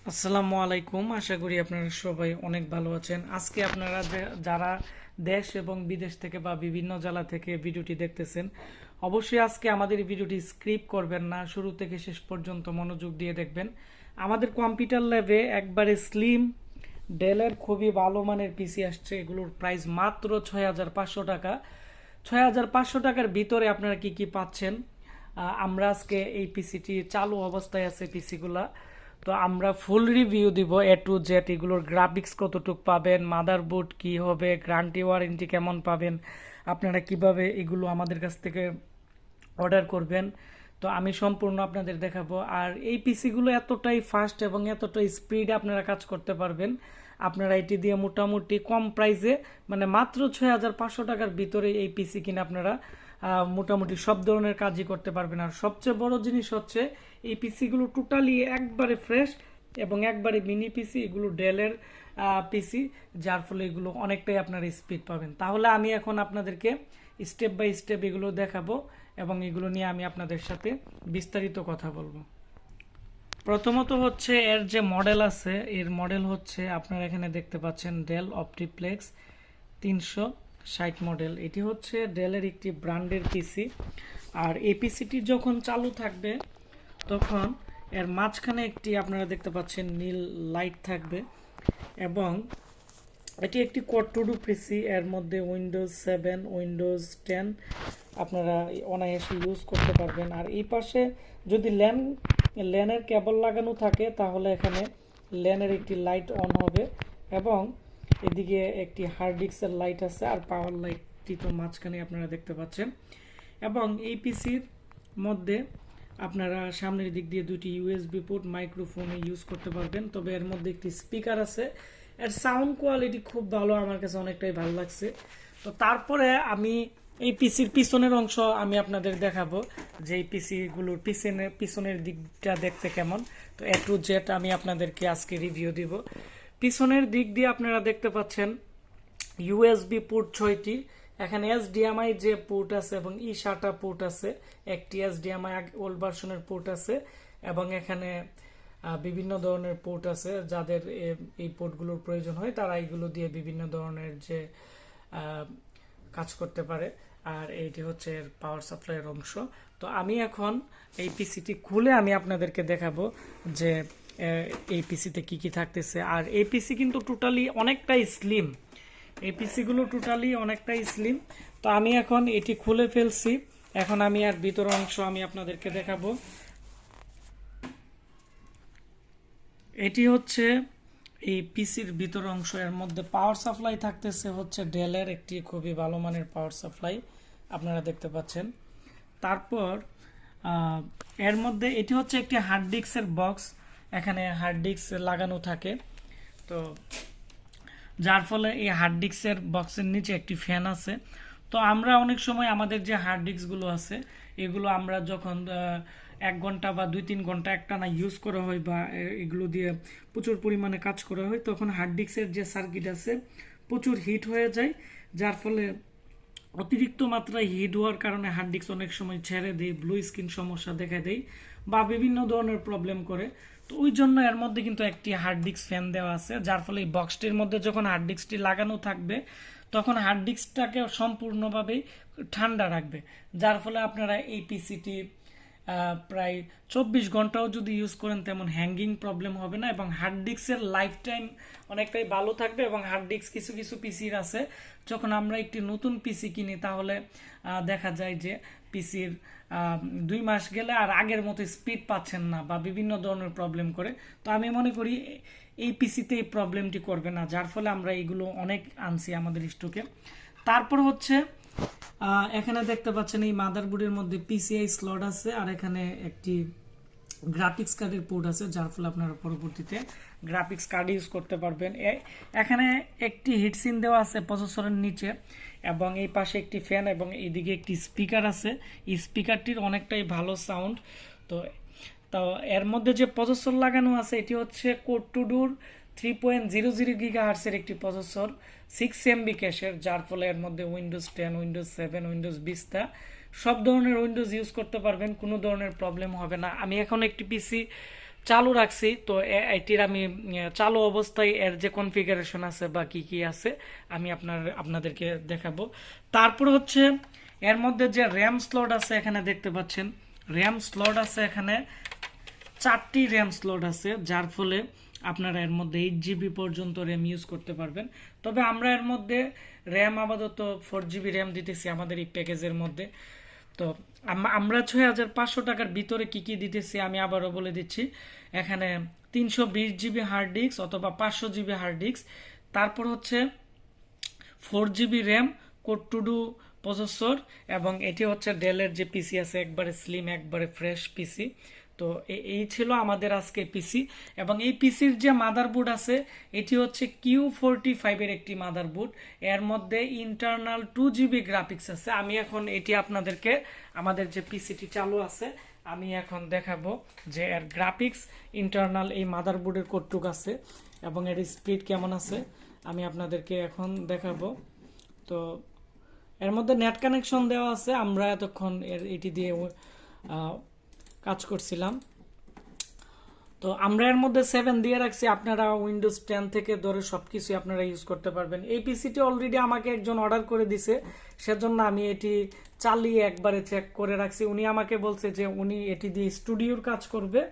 আসসালামু আলাইকুম। আশা করি আপনারা সবাই অনেক ভালো আছেন। আজকে আপনারা যারা দেশ এবং বিদেশ থেকে বা বিভিন্ন জেলা থেকে ভিডিওটি দেখতেছেন, অবশ্যই আজকে আমাদের এই ভিডিওটি স্ক্রিপ্ট করবেন না, শুরু থেকে শেষ পর্যন্ত মনোযোগ দিয়ে দেখবেন। আমাদের কম্পিউটার ল্যাবে একবারে স্লিম ডেলের খুবই ভালো মানের পিসি আসছে। এগুলোর প্রাইস মাত্র 6,500 টাকা। 6,500 টাকার ভিতরে আপনারা কি কি পাচ্ছেন, আমরা আজকে এই পিসিটি চালু অবস্থায় আছে পিসিগুলা, তো আমরা ফুল রিভিউ দিব এ টু জেড। এগুলোর গ্রাফিক্স কতটুক পাবেন, মাদারবোর্ড কি হবে, গ্যারান্টি ওয়ারেন্টি কেমন পাবেন, আপনারা কিভাবে এগুলো আমাদের কাছ থেকে অর্ডার করবেন, তো আমি সম্পূর্ণ আপনাদের দেখাবো। আর এই পিসিগুলো এতটাই ফাস্ট এবং এতটাই স্পিডে আপনারা কাজ করতে পারবেন। আপনারা এটি দিয়ে মোটামুটি কম প্রাইসে, মানে মাত্র 6,500 টাকার ভিতরে এই পিসি কিনে আপনারা মোটামুটি সব ধরনের কাজই করতে পারবেন। আর সবচেয়ে বড় জিনিস হচ্ছে এই পিসিগুলো টোটালি একবারে ফ্রেশ এবং একবারে মিনি পিসি। এগুলো ডেলের পিসি, যার ফলে এগুলো অনেকটাই আপনারা স্পিড পাবেন। তাহলে আমি এখন আপনাদেরকে স্টেপ বাই স্টেপ এগুলো দেখাবো এবং এগুলো নিয়ে আমি আপনাদের সাথে বিস্তারিত কথা বলবো। প্রথমত হচ্ছে এর যে মডেল আছে, এর মডেল হচ্ছে আপনারা এখানে দেখতে পাচ্ছেন ডেল অপটিপ্লেক্স 360 মডেল। এটি হচ্ছে ডেলের একটি ব্র্যান্ডের পিসি। আর এই পিসিটি যখন চালু থাকবে তখন এর মাঝখানে একটি আপনারা দেখতে পাচ্ছেন নীল লাইট থাকবে এবং এটি একটি কোড টু ডু পিসি। এর মধ্যে উইন্ডোজ 7, উইন্ডোজ 10 আপনারা অনায়াসে ইউজ করতে পারবেন। আর এই পাশে যদি ল্যানের কেবল লাগানো থাকে তাহলে এখানে ল্যানের একটি লাইট অন হবে এবং এদিকে একটি হার্ড ডিস্কের লাইট আছে আর পাওয়ার লাইটটি তো মাঝখানে আপনারা দেখতে পাচ্ছেন। এবং এই পিসির মধ্যে আপনারা সামনের দিক দিয়ে দুটি ইউএসবি পোর্ট মাইক্রোফোনে ইউজ করতে পারবেন। তবে এর মধ্যে একটি স্পিকার আছে। এর সাউন্ড কোয়ালিটি খুব ভালো, আমার কাছে অনেকটাই ভালো লাগছে। তো তারপরে আমি এই পিসির পিছনের অংশ আমি আপনাদের দেখাবো যে এই পিসিগুলোর পিছনের দিকটা দেখতে কেমন। তো এ টু জেড আমি আপনাদেরকে আজকে রিভিউ দিব। পিছনের দিক দিয়ে আপনারা দেখতে পাচ্ছেন ইউএসবি পোর্ট 6টি, এখানে এসডিএমআই যে পোর্ট আছে এবং ই-SATA পোর্ট আছে, একটি এসডিএমআই ওল্ড ভার্সনের পোর্ট আছে এবং এখানে বিভিন্ন ধরনের পোর্ট আছে। যাদের এই পোর্টগুলোর প্রয়োজন হয় তারা এইগুলো দিয়ে বিভিন্ন ধরনের যে কাজ করতে পারে। আর এইটি হচ্ছে এর পাওয়ার সাপ্লাইয়ের অংশ। তো আমি এখন এই পিসিটি খুলে আমি আপনাদেরকে দেখাবো যে এই পিসিতে কি কি থাকতেছে। আর এই পিসি কিন্তু টোটালি অনেকটাই স্লিম, এই পিসিগুলো টোটালি অনেকটাই স্লিম। তো আমি এখন এটি খুলে ফেলছি, এখন আমি আর ভিতর অংশ আমি আপনাদেরকে দেখাবো। এটি হচ্ছে এই পিসির ভিতর অংশ। এর মধ্যে পাওয়ার সাপ্লাই থাকতেছে হচ্ছে ডেলের একটি খুবই ভালো মানের পাওয়ার সাপ্লাই আপনারা দেখতে পাচ্ছেন। তারপর এর মধ্যে এটি হচ্ছে একটি হার্ড ডিস্কের বক্স, এখানে হার্ড ডিস্ক লাগানো থাকে। তো যার ফলে এই হার্ড ডিস্কের বক্সের নিচে একটি ফ্যান আছে। তো আমরা অনেক সময় আমাদের যে হার্ড ডিস্কগুলো আছে এগুলো আমরা যখন 1 ঘন্টা বা 2-3 ঘন্টা একটানা ইউজ করা হয় বা এগুলো দিয়ে প্রচুর পরিমাণে কাজ করা হয়, তখন হার্ড ডিস্কের যে সার্কিট আছে প্রচুর হিট হয়ে যায়। যার ফলে অতিরিক্ত মাত্রায় হিট হওয়ার কারণে হার্ড ডিস্ক অনেক সময় ছেড়ে দেয়, ব্লু স্ক্রিন সমস্যা দেখা দেয় বা বিভিন্ন ধরনের প্রবলেম করে। তো ওই জন্য এর মধ্যে কিন্তু একটি হার্ড ডিস্ক ফ্যান দেওয়া আছে, যার ফলে এই বক্সটির মধ্যে যখন হার্ড ডিস্কটি লাগানো থাকবে তখন হার্ড ডিস্কটাকে সম্পূর্ণভাবেই ঠান্ডা রাখবে। যার ফলে আপনারা এই পিসিটি প্রায় 24 ঘন্টাও যদি ইউজ করেন তেমন হ্যাঙ্গিং প্রবলেম হবে না এবং হার্ড ডিস্কের লাইফ টাইম অনেকটাই ভালো থাকবে। এবং হার্ড ডিস্ক কিছু কিছু পিসির আছে, যখন আমরা একটি নতুন পিসি কিনি তাহলে দেখা যায় যে পিসির 2 মাস গেলে আর আগের মতো স্পিড পাচ্ছেন না বা বিভিন্ন ধরনের প্রবলেম করে। তো আমি মনে করি এই পিসিতে এই প্রবলেমটি করবে না, যার ফলে আমরা এগুলো অনেক আনছি আমাদের স্টকে। তারপর হচ্ছে এখানে দেখতে পাচ্ছেন এই মাদারবোর্ডের মধ্যে পিসিআই স্লট আছে আর এখানে একটি গ্রাফিক্স কার্ডের পোর্ট আছে, যার ফলে আপনারা পরবর্তীতে গ্রাফিক্স কার্ড ইউজ করতে পারবেন। এখানে একটি হিটসিন দেওয়া আছে প্রসেসরের নিচে এবং এই পাশে একটি ফ্যান এবং এইদিকে একটি স্পিকার আছে। এই স্পিকারটির অনেকটাই ভালো সাউন্ড। তো তো এর মধ্যে যে প্রসেসর লাগানো আছে এটি হচ্ছে কোড টু ডুর 3.00 গিগাহার্টসের একটি প্রসেসর, 6 MB ক্যাশের, যার ফলে এর মধ্যে উইন্ডোজ 10, উইন্ডোজ 7, উইন্ডোজ ভিস্তা সব ধরনের উইন্ডোজ ইউজ করতে পারবেন, কোনো ধরনের প্রবলেম হবে না। আমি এখন একটি পিসি চালু রাখছি। তো এটির আমি চালু অবস্থায় এর যে কনফিগারেশন আছে বা কি কি আছে আমি আপনাদেরকে দেখাবো। তারপর হচ্ছে এর মধ্যে যে র্যাম স্লট আছে এখানে দেখতে পাচ্ছেন, র্যাম স্লট আছে এখানে 4টি র্যাম স্লট আছে, যার ফলে আপনারা এর মধ্যে 8 GB পর্যন্ত র্যাম ইউজ করতে পারবেন। তবে আমরা এর মধ্যে র্যাম আপাতত 4 GB র্যাম দিতেছি আমাদের এই প্যাকেজের মধ্যে। তো আমরা 6,500 টাকার ভিতরে কি কি দিতেছি আমি আবারও বলে দিচ্ছি। এখানে 320 GB হার্ড ডিস্ক অথবা 500 GB হার্ড ডিস্ক, তারপর হচ্ছে 4 GB RAM, code to do processor, এবং এটি হচ্ছে ডেলের যে পিসি আছে একবারে স্লিম একবারে ফ্রেশ পিসি। তো এই ছিল আমাদের আজকে পিসি। এবং এই পিসির যে মাদারবোর্ড আছে এটি হচ্ছে Q45 এর একটি মাদারবোর্ড। এর মধ্যে ইন্টারনাল 2 GB গ্রাফিক্স আছে। আমি এখন এটি আপনাদেরকে, আমাদের যে পিসিটি চালু আছে আমি এখন দেখাবো যে এর গ্রাফিক্স ইন্টারনাল এই মাদারবোর্ডের কতটুক আছে এবং এর স্পিড কেমন আছে আমি আপনাদেরকে এখন দেখাবো। তো এর মধ্যে নেট কানেকশন দেওয়া আছে, আমরা এতক্ষণ এটি দিয়ে কাজ করছিলাম। তো আমরা এর মধ্যে 7 দিয়ে রাখছি, আপনারা উইন্ডোজ 10 থেকে ধরে সবকিছু আপনারা ইউজ করতে পারবেন। এই পিসিটি অলরেডি আমাকে একজন অর্ডার করে দিছে, সেজন্য আমি এটি চালিয়ে একবারে চেক করে রাখছি। উনি আমাকে বলছে যে উনি এটি দিয়ে স্টুডিওর কাজ করবে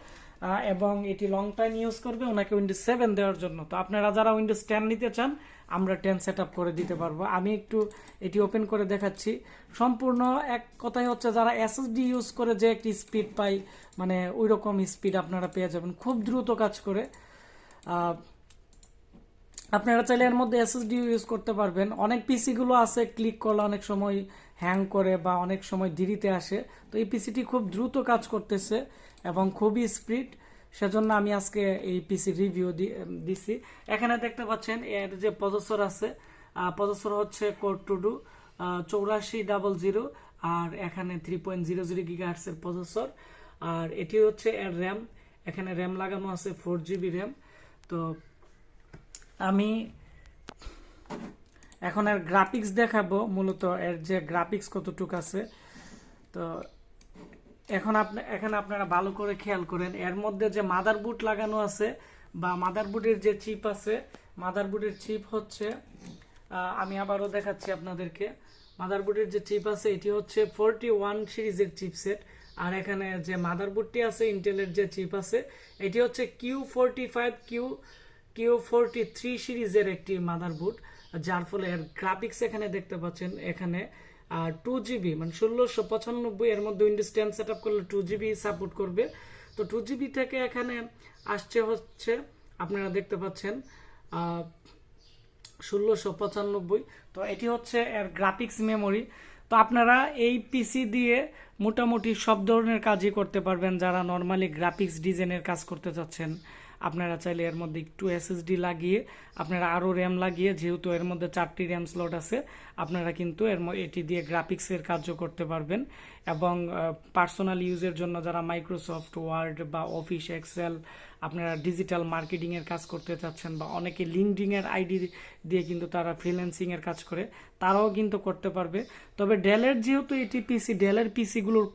এবং এটি লং টাইম ইউজ করবে, ওনাকে উইন্ডোজ 7 দেওয়ার জন্য। তো আপনারা যারা উইন্ডোজ 10 নিতে চান আমরা 10 সেট আপ করে দিতে পারবো। আমি একটু এটি ওপেন করে দেখাচ্ছি। সম্পূর্ণ এক কথাই হচ্ছে যারা এসএসডি ইউজ করে যে একটি স্পিড পাই, মানে ওই রকম স্পিড আপনারা পেয়ে যাবেন, খুব দ্রুত কাজ করে। আপনারা চাইলে এর মধ্যে এসএসডি ইউজ করতে পারবেন। অনেক পিসিগুলো আছে ক্লিক করলে অনেক সময় হ্যাং করে বা অনেক সময় দেরিতে আসে, তো এই পিসিটি খুব দ্রুত কাজ করতেছে এবং খুবই স্পিড, সেজন্য আমি আজকে এই পিসি রিভিউ দিছি। এখানে দেখতে পাচ্ছেন এর যে প্রসেসর আছে, প্রসেসর হচ্ছে কোর টু ডু 8400, আর এখানে 3.00 GHz এর প্রসেসর, আর এটি হচ্ছে এর র্যাম। এখানে র্যাম লাগানো আছে 4 GB র্যাম। তো আমি এখন এর গ্রাফিক্স দেখাবো, মূলত এর যে গ্রাফিক্স কতটুকু আছে। তো এখানে আপনারা ভালো করে খেয়াল করেন, এর মধ্যে যে মাদারবোর্ড লাগানো আছে বা মাদারবোর্ডের যে চিপ আছে, মাদারবোর্ডের চিপ হচ্ছে আমি আবারও দেখাচ্ছি আপনাদেরকে। মাদারবোর্ডের যে চিপ আছে এটি হচ্ছে 41 সিরিজের চিপসেট, আর এখানে যে মাদারবোর্ডটি আছে ইন্টেলের যে চিপ আছে এটি হচ্ছে Q43 সিরিজের একটি মাদারবোর্ড, যার ফলে এর গ্রাফিক্স এখানে দেখতে পাচ্ছেন। এখানে 2 GB মানে 1695, এর মধ্যে উইন্ডোজ 10 সেট আপ করলে 2 GB সাপোর্ট করবে। তো 2 GB থেকে এখানে আসছে হচ্ছে আপনারা দেখতে পাচ্ছেন 1695। তো এটি হচ্ছে এর গ্রাফিক্স মেমোরি। তো আপনারা এই পিসি দিয়ে মোটামুটি সব ধরনের কাজই করতে পারবেন। যারা নর্মালি গ্রাফিক্স ডিজাইনের কাজ করতে চাচ্ছেন আপনারা চাইলে এর মধ্যে একটু এসএসডি লাগিয়ে, আপনারা আরও র্যাম লাগিয়ে, যেহেতু এর মধ্যে 4টি র্যাম স্লট আছে, আপনারা কিন্তু এটি দিয়ে গ্রাফিক্সের কাজও করতে পারবেন। এবং পার্সোনাল ইউজের জন্য যারা মাইক্রোসফট ওয়ার্ড বা অফিস এক্সেল, আপনারা ডিজিটাল মার্কেটিংয়ের কাজ করতে চাচ্ছেন, বা অনেকে লিঙ্কডিনের আইডি দিয়ে কিন্তু তারা ফ্রিল্যান্সিংয়ের কাজ করে, তারাও কিন্তু করতে পারবে। তবে ডেলের যেহেতু এটি পিসি, ডেলের পিসিগুলোর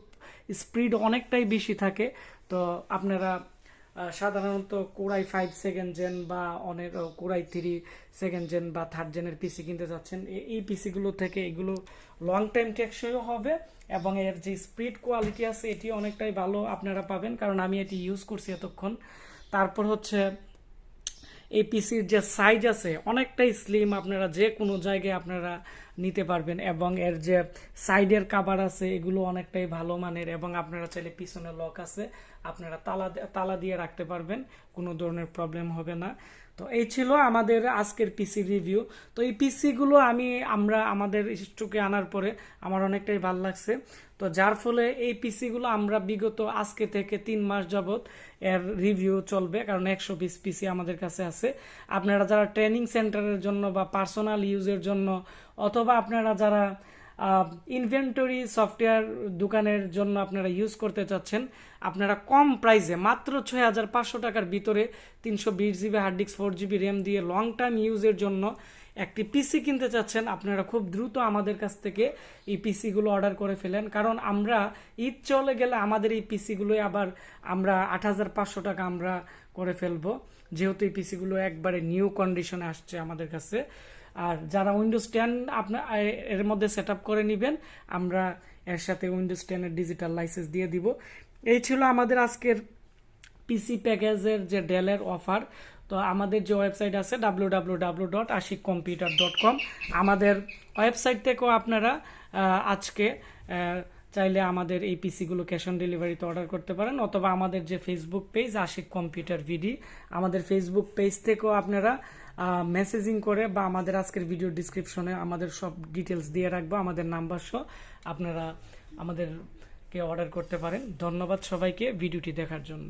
স্পিড অনেকটাই বেশি থাকে। তো আপনারা সাধারণত কোরাই 5 সেকেন্ড জেন বা অনেক কোরাই 3 সেকেন্ড জেন বা 3rd জেনের পিসি কিনতে চাচ্ছেন, এই পিসিগুলো থেকে এগুলো লং টাইম টেকসইও হবে এবং এর যে স্পিড কোয়ালিটি আছে এটি অনেকটাই ভালো আপনারা পাবেন, কারণ আমি এটি ইউজ করছি এতক্ষণ। তারপর হচ্ছে এই পিসির যে সাইজ আছে অনেকটাই স্লিম, আপনারা যে কোনো জায়গায় আপনারা নিতে পারবেন, এবং এর যে সাইডের কাভার আছে এগুলো অনেকটাই ভালো মানের, এবং আপনারা চাইলে পিছনে লক আছে, আপনারা তালা দিয়ে রাখতে পারবেন, কোনো ধরনের প্রবলেম হবে না। তো এই ছিল আমাদের আজকের পিসি রিভিউ। তো এই পিসিগুলো আমরা আমাদের স্টকে আনার পরে আমার অনেকটাই ভালো লাগছে। তো যার ফলে এই পিসিগুলো আমরা বিগত আজকে থেকে 3 মাস যাবত এর রিভিউ চলবে, কারণ 120 পিসি আমাদের কাছে আছে। আপনারা যারা ট্রেনিং সেন্টারের জন্য বা পার্সোনাল ইউজের জন্য, অথবা আপনারা যারা ইনভেন্টরি সফটওয়্যার দোকানের জন্য আপনারা ইউজ করতে চাচ্ছেন, আপনারা কম প্রাইসে মাত্র 6,500 টাকার ভিতরে 320 GB hard disk 4 GB RAM দিয়ে লং টাইম ইউজের জন্য একটি পিসি কিনতে চাচ্ছেন, আপনারা খুব দ্রুত আমাদের কাছ থেকে এই পিসিগুলো অর্ডার করে ফেলেন। কারণ আমরা ঈদ চলে গেলে আমাদের এই পিসিগুলোই আবার আমরা ৮,৫০০ টাকা আমরা করে ফেলবো, যেহেতু এই পিসিগুলো একবারে নিউ কন্ডিশনে আসছে আমাদের কাছে। আর যারা উইন্ডোজ 10 আপনার এর মধ্যে সেট আপ করে নেবেন, আমরা এর সাথে উইন্ডোজ 10-এর ডিজিটাল লাইসেন্স দিয়ে দিব। এই ছিল আমাদের আজকের পিসি প্যাকেজের যে ডেলের অফার। তো আমাদের যে ওয়েবসাইট আছে www.ashikcomputer.com, আমাদের ওয়েবসাইট থেকেও আপনারা আজকে চাইলে আমাদের এই পিসিগুলো ক্যাশ অন ডেলিভারিতে অর্ডার করতে পারেন, অথবা আমাদের যে ফেসবুক পেজ আশিক কম্পিউটার ভিডি, আমাদের ফেসবুক পেজ থেকেও আপনারা মেসেজিং করে বা আমাদের আজকের ভিডিও ডিসক্রিপশনে আমাদের সব ডিটেলস দিয়ে রাখবো, আমাদের নাম্বার সহ আপনারা আমাদেরকে অর্ডার করতে পারেন। ধন্যবাদ সবাইকে ভিডিওটি দেখার জন্য।